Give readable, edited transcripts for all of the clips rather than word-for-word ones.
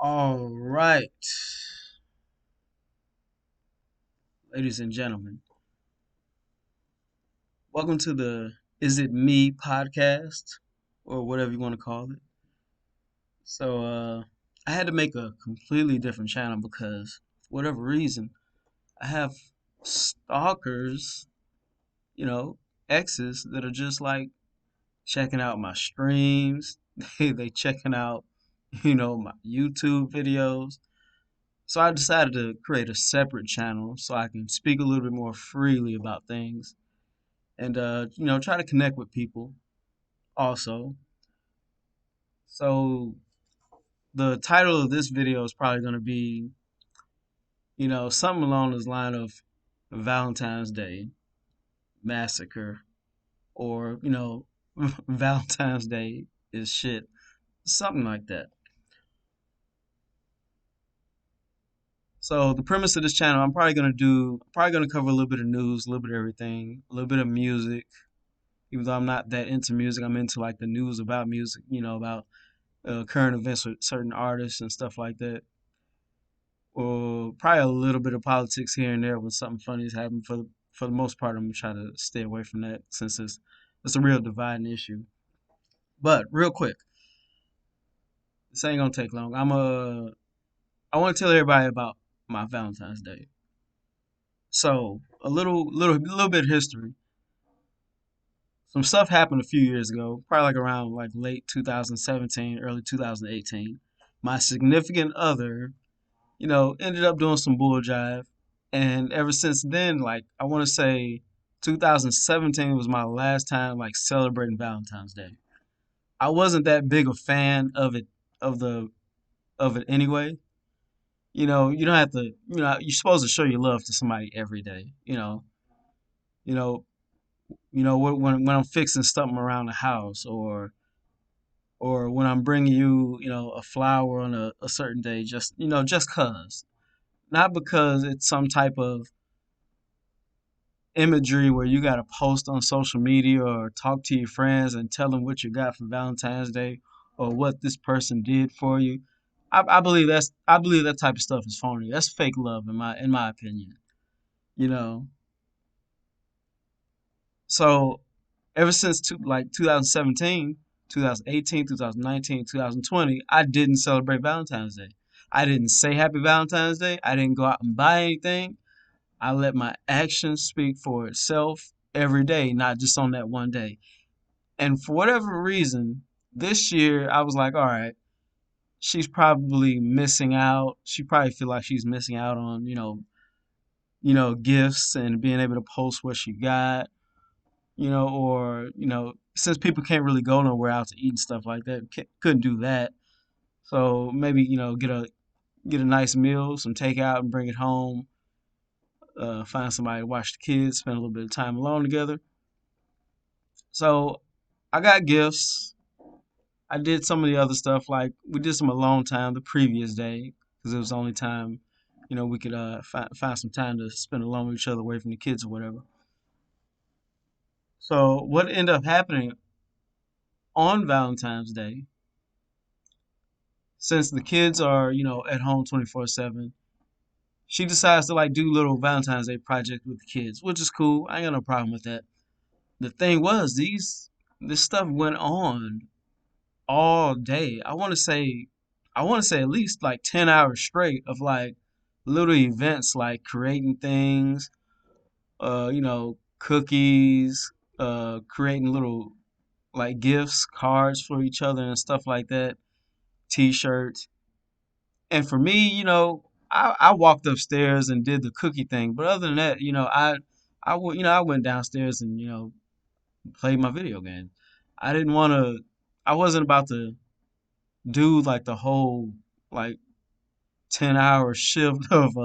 All right, ladies and gentlemen, welcome to the Is It Me podcast or whatever you want to call it. I had to make a completely different channel because, for whatever reason, I have stalkers, you know, exes that are just like checking out my streams. They checking out, my YouTube videos. So I decided to create a separate channel so I can speak a little bit more freely about things and try to connect with people also. So the title of this video is probably going to be, something along this line of Valentine's Day massacre or, Valentine's Day is shit, something like that. So the premise of this channel, probably gonna cover a little bit of news, a little bit of everything, a little bit of music. Even though I'm not that into music, I'm into like the news about music, about current events with certain artists and stuff like that. Or probably a little bit of politics here and there when something funny is happening. For the most part, I'm gonna try to stay away from that since it's a real dividing issue. But real quick, this ain't gonna take long. I want to tell everybody about my Valentine's Day. So a little bit of history. Some stuff happened a few years ago, probably like around like late 2017, early 2018. My significant other ended up doing some bull jive. And ever since then, like I want to say 2017 was my last time like celebrating Valentine's Day. I wasn't that big a fan of the of it anyway. You don't have to, you're supposed to show your love to somebody every day, you know, when I'm fixing something around the house or when I'm bringing you, a flower on a certain day, just cause. Not because it's some type of imagery where you got to post on social media or talk to your friends and tell them what you got for Valentine's Day or what this person did for you. I believe that type of stuff is phony. That's fake love in my opinion. You know. So ever since 2017, 2018, 2019, 2020, I didn't celebrate Valentine's Day. I didn't say Happy Valentine's Day. I didn't go out and buy anything. I let my actions speak for itself every day, not just on that one day. And for whatever reason, this year I was like, all right, she's probably missing out. She probably feel like she's missing out on, gifts and being able to post what she got, or, since people can't really go nowhere out to eat and stuff like that, couldn't do that. So maybe, get a nice meal, some takeout and bring it home. Find somebody to watch the kids, spend a little bit of time alone together. So I got gifts. I did some of the other stuff, like we did some alone time the previous day because it was the only time, we could find some time to spend alone with each other, away from the kids or whatever. So what ended up happening on Valentine's Day, since the kids are, at home 24/7, she decides to like do little Valentine's Day project with the kids, which is cool. I ain't got no problem with that. The thing was, this stuff went on all day. I want to say at least like 10 hours straight of like little events like creating things, cookies, creating little like gifts, cards for each other and stuff like that, t-shirts. And for me, I walked upstairs and did the cookie thing, but other than that, I went downstairs and, played my video game. I didn't want to I wasn't about to do like the whole like 10-hour shift of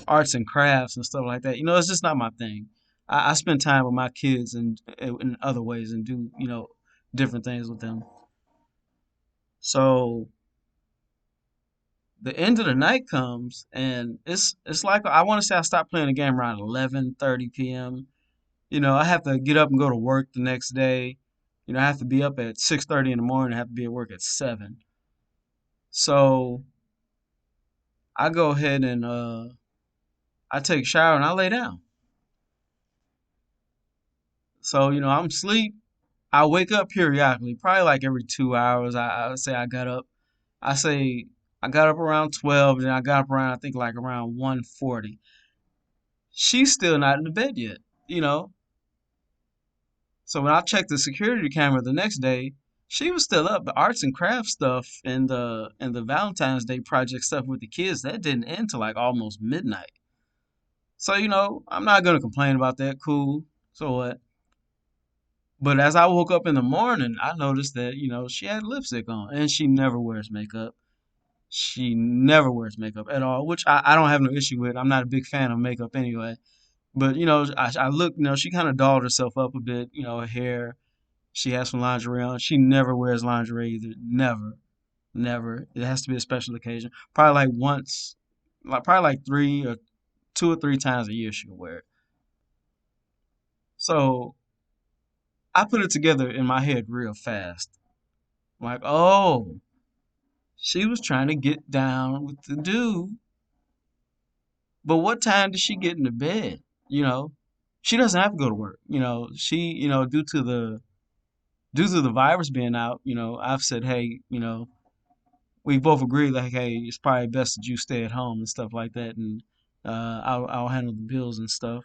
arts and crafts and stuff like that. It's just not my thing. I spend time with my kids and in other ways and do, different things with them. So the end of the night comes and it's like I want to say I stopped playing the game around 11:30 p.m. I have to get up and go to work the next day. I have to be up at 6:30 in the morning. I have to be at work at 7. So I go ahead and I take a shower and I lay down. So, I'm asleep. I wake up periodically, probably like every 2 hours. I would say I got up. I say I got up around 12, then I got up around, I think like around 1:40. She's still not in the bed yet, you know. So when I checked the security camera the next day, she was still up. The arts and crafts stuff and the Valentine's Day project stuff with the kids, that didn't end till like almost midnight. So, I'm not gonna complain about that. Cool. So what? But as I woke up in the morning, I noticed that, she had lipstick on and she never wears makeup. She never wears makeup at all, which I don't have no issue with. I'm not a big fan of makeup anyway. But, I look, she kind of dolled herself up a bit, her hair. She has some lingerie on. She never wears lingerie either. Never. Never. It has to be a special occasion. Probably like once, like probably like 2 or 3 times a year she'll wear it. So I put it together in my head real fast. Like, oh, she was trying to get down with the dude. But what time does she get into bed? You know, she doesn't have to go to work. Due to the virus being out, I've said, hey, we both agree like, hey, it's probably best that you stay at home and stuff like that, and I'll handle the bills and stuff.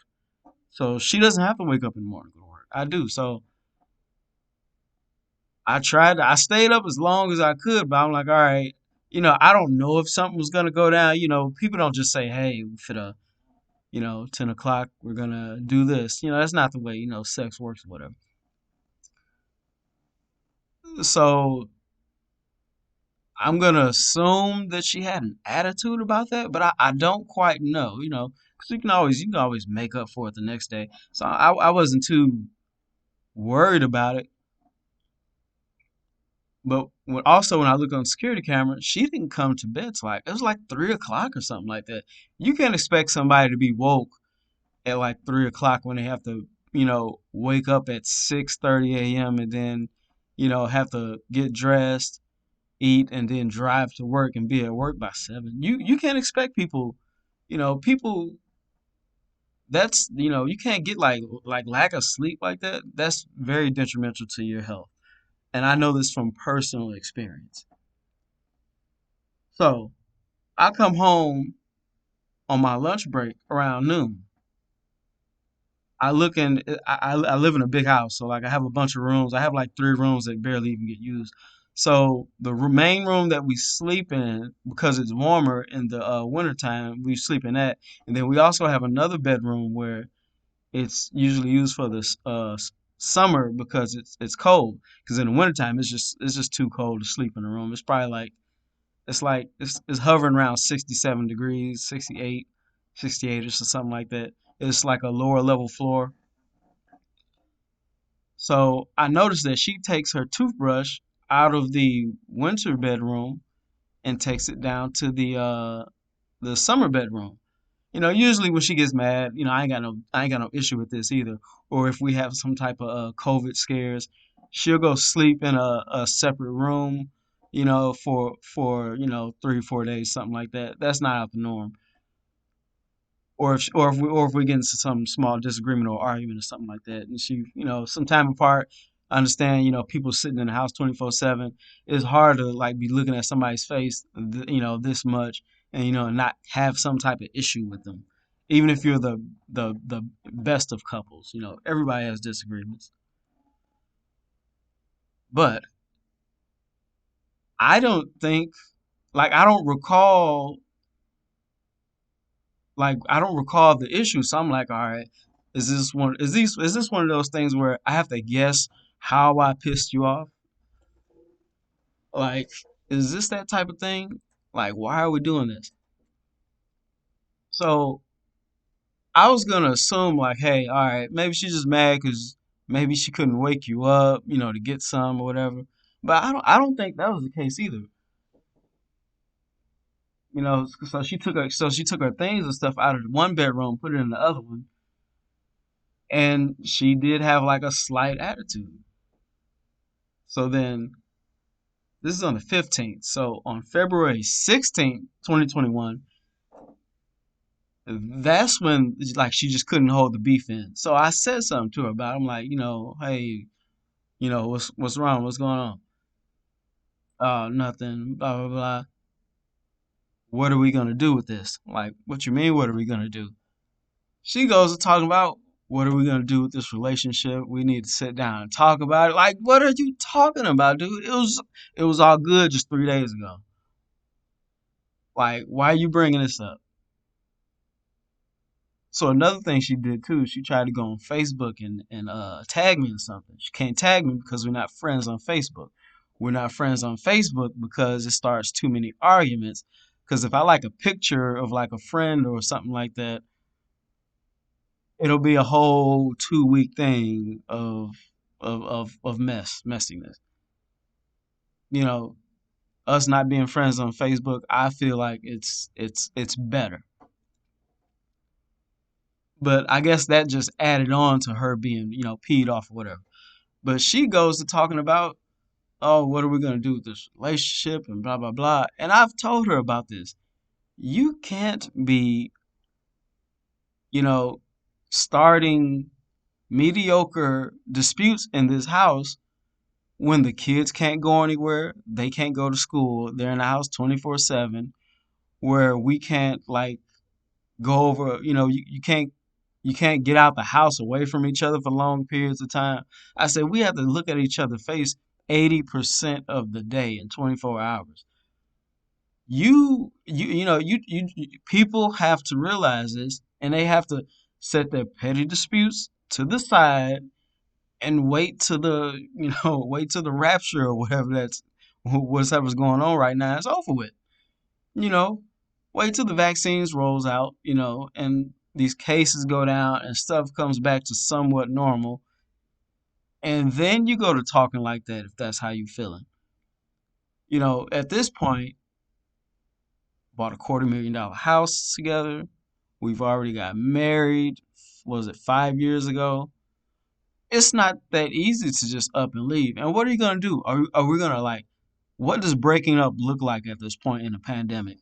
So she doesn't have to wake up in the morning to go to work. I do. So I stayed up as long as I could, but I'm like, all right, I don't know if something was gonna go down. People don't just say, hey, for the 10 o'clock, we're gonna do this. That's not the way, sex works or whatever. So I'm gonna assume that she had an attitude about that, but I don't quite know, 'cause you can always make up for it the next day. So I wasn't too worried about it. But also when I look on the security camera, she didn't come to bed till it was like 3 o'clock or something like that. You can't expect somebody to be woke at like 3 o'clock when they have to, wake up at 6:30 a.m. and then, have to get dressed, eat, and then drive to work and be at work by 7. You can't expect people, people that's you can't get like lack of sleep like that. That's very detrimental to your health. And I know this from personal experience. So I come home on my lunch break around noon. I look in. I live in a big house, so like I have a bunch of rooms. I have like 3 rooms that barely even get used. So the main room that we sleep in, because it's warmer in the wintertime, we sleep in that. And then we also have another bedroom where it's usually used for the summer because it's cold. Because in the wintertime, it's just too cold to sleep in the room. It's probably it's hovering around 67 degrees, 68 or something like that. It's like a lower level floor. So I noticed that she takes her toothbrush out of the winter bedroom and takes it down to the summer bedroom. Usually when she gets mad, I ain't got no issue with this either. Or if we have some type of COVID scares, she'll go sleep in a separate room, for 3 or 4 days, something like that. That's not out the norm. Or if we get into some small disagreement or argument or something like that, and she, some time apart. I understand, people sitting in the house 24/7. It's hard to like be looking at somebody's face, this much, and not have some type of issue with them, even if you're the best of couples. Everybody has disagreements, but I don't think, like, I don't recall the issue. So I'm like, all right, is this one of those things where I have to guess how I pissed you off? Like, is this that type of thing? Like, why are we doing this? So I was gonna assume like, hey, all right, maybe she's just mad because maybe she couldn't wake you up, to get some or whatever. But I don't think that was the case either. So she took her things and stuff out of the one bedroom, put it in the other one, and she did have like a slight attitude. So then this is on the 15th. So on February 16th, 2021, That's when like she just couldn't hold the beef in. So I said something to her about it. I'm like, hey, what's wrong? What's going on? Oh, nothing. Blah blah blah. What are we gonna do with this? Like, what you mean? What are we gonna do? She goes to talking about what are we gonna do with this relationship? We need to sit down and talk about it. Like, what are you talking about, dude? It was all good just 3 days ago. Like, why are you bringing this up? So another thing she did too, she tried to go on Facebook and tag me in something. She can't tag me because we're not friends on Facebook. We're not friends on Facebook because it starts too many arguments. Because if I like a picture of like a friend or something like that, it'll be a whole 2 week thing of messiness. You know, us not being friends on Facebook, I feel like it's better. But I guess that just added on to her being, peed off or whatever. But she goes to talking about, oh, what are we gonna do with this relationship and blah blah blah. And I've told her about this. You can't be, you know, starting mediocre disputes in this house when the kids can't go anywhere, they can't go to school, they're in the house 24/7, where we can't like go over, you can't get out the house away from each other for long periods of time. I said we have to look at each other's face 80% of the day in 24 hours. People have to realize this and they have to set their petty disputes to the side and wait to the wait till the rapture or whatever's going on right now is over with. You know, wait till the vaccines rolls out, and these cases go down and stuff comes back to somewhat normal, and then you go to talking like that if that's how you feeling. At this point, bought a $250,000 house together. We've already got married. Was it 5 years ago? It's not that easy to just up and leave. And what are you gonna do? Are we gonna like? What does breaking up look like at this point in the pandemic?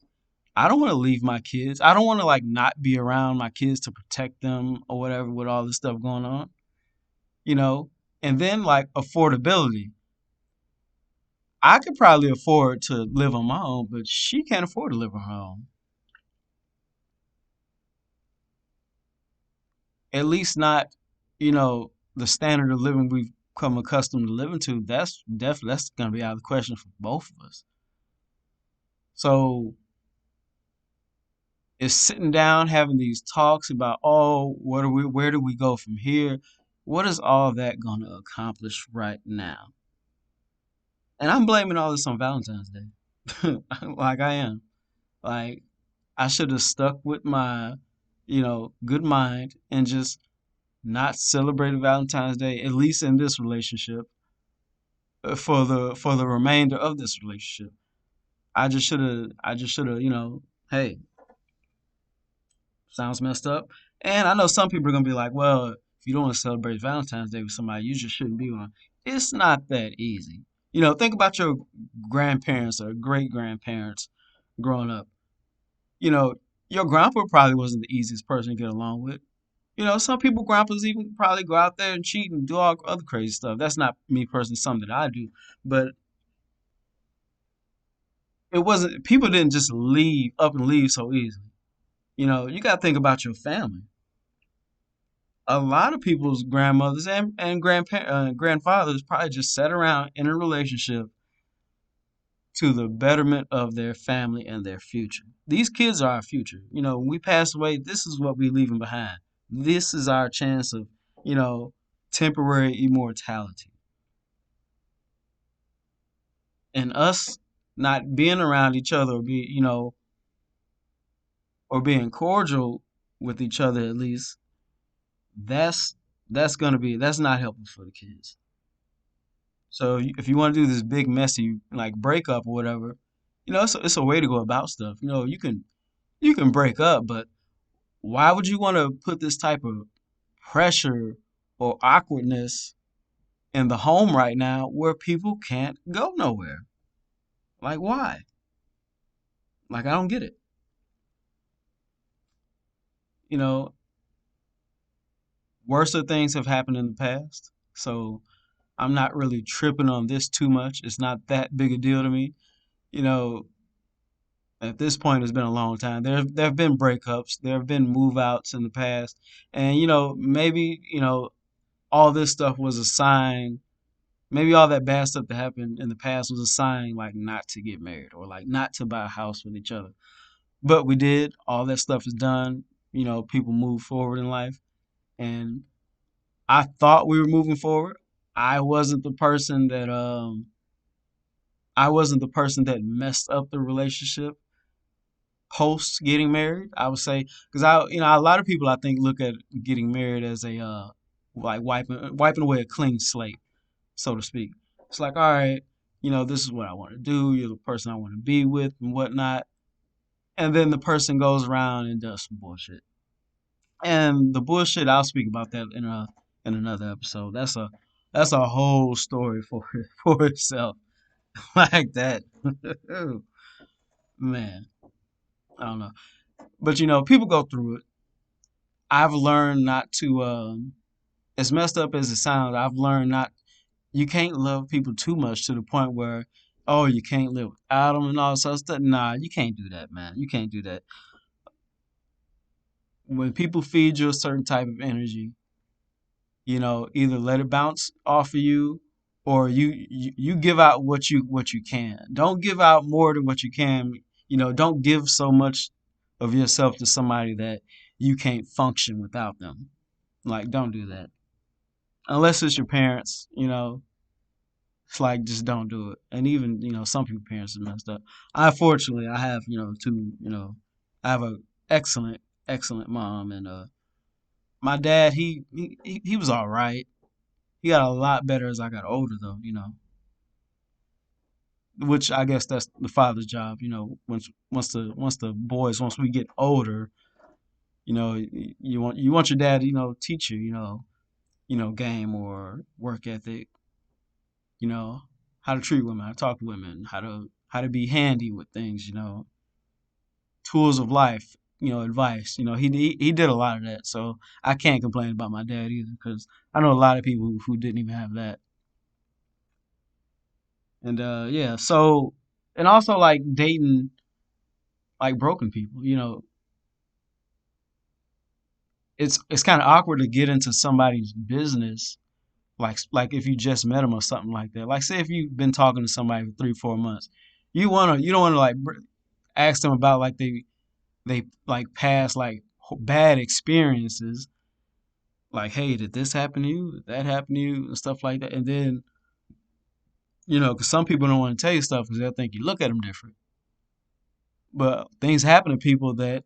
I don't want to leave my kids. I don't want to like not be around my kids to protect them or whatever with all this stuff going on, you know? And then like affordability. I could probably afford to live on my own, but she can't afford to live on her own. At least not, the standard of living we've come accustomed to living to. That's gonna be out of the question for both of us. So it's sitting down having these talks about, oh, where do we go from here? What is all that going to accomplish right now? And I'm blaming all this on Valentine's Day. Like I am. Like I should have stuck with my, good mind and just not celebrated Valentine's Day, at least in this relationship, for the remainder of this relationship. I just should have, hey, sounds messed up. And I know some people are gonna be like, well, if you don't want to celebrate Valentine's Day with somebody, you just shouldn't be one. It's not that easy. Think about your grandparents or great grandparents growing up. You know, your grandpa probably wasn't the easiest person to get along with. Some people grandpas even probably go out there and cheat and do all other crazy stuff. That's not me personally, something that I do. But it wasn't people didn't just leave up and leave so easily. You gotta think about your family. A lot of people's grandmothers and grandfathers probably just sat around in a relationship to the betterment of their family and their future. These kids are our future. When we pass away, this is what we're leaving behind. This is our chance of, you know, temporary immortality. And us not being around each other or being cordial with each other at least, that's that's not helpful for the kids. So if you want to do this big messy like breakup or whatever, it's a way to go about stuff. You can break up, but why would you want to put this type of pressure or awkwardness in the home right now where people can't go nowhere? Like why? Like I don't get it. you know, worse things have happened in the past. So I'm not really tripping on this too much. It's not that big a deal to me. You know, at this point, it's been a long time. There have been breakups. There have been move outs in the past, and maybe all this stuff was a sign. Maybe all that bad stuff that happened in the past was a sign, like not to get married or like not to buy a house with each other. But we did. All that stuff is done. People move forward in life, and I thought we were moving forward. I wasn't the person that I wasn't the person that messed up the relationship post getting married. I would say because a lot of people I think look at getting married as a like wiping away a clean slate, so to speak. It's like, all right, this is what I want to do. You're the person I want to be with and whatnot. And then the person goes around and does some bullshit. And the bullshit, I'll speak about that in another episode. That's a whole story for for itself. Like that. Man, I don't know. But people go through it. I've learned not to as messed up as it sounds, I've learned not you can't love people too much to the point where you can't live without them and all this other stuff. Nah, you can't do that, man. You can't do that. When people feed you a certain type of energy, either let it bounce off of you or you give out what you can. Don't give out more than what you can. Don't give so much of yourself to somebody that you can't function without them. Like, don't do that. Unless it's your parents, it's like just don't do it. And even, some people's parents are messed up. Fortunately I have, two, I have a excellent, excellent mom and my dad, he was all right. He got a lot better as I got older, though. Which I guess that's the father's job. Once we get older, you want your dad, to, teach you, game or work ethic, you know, how to treat women, how to talk to women, how to be handy with things, tools of life, advice. He did a lot of that, so I can't complain about my dad either because I know a lot of people who didn't even have that. And yeah, so and also like dating like broken people, it's kind of awkward to get into somebody's business like if you just met them or something like that. Like say if you've been talking to somebody for 3 4 months, you don't wanna like ask them about like they like past like bad experiences. Like, hey, did this happen to you? Did that happen to you? And stuff like that. And then because some people don't want to tell you stuff because they'll think you look at them different. But things happen to people that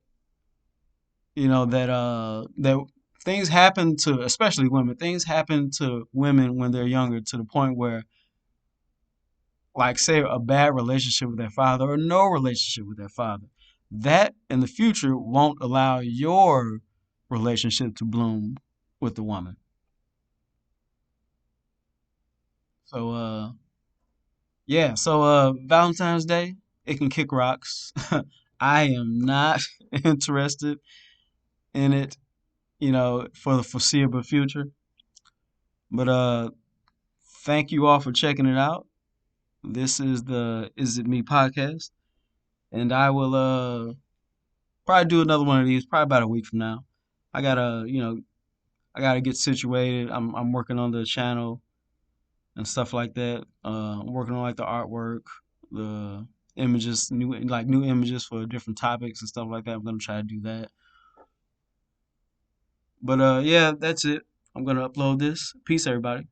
things happen to especially women. Things happen to women when they're younger to the point where like say a bad relationship with their father or no relationship with their father. That in the future won't allow your relationship to bloom with the woman. So yeah, so Valentine's Day, it can kick rocks. I am not interested in it, for the foreseeable future. But thank you all for checking it out. This is the Is It Me podcast, and I will probably do another one of these probably about a week from now. I gotta get situated. I'm working on the channel and stuff like that. I'm working on like the artwork, the images, new images for different topics and stuff like that. I'm gonna try to do that. But yeah, that's it. I'm gonna upload this. Peace, everybody.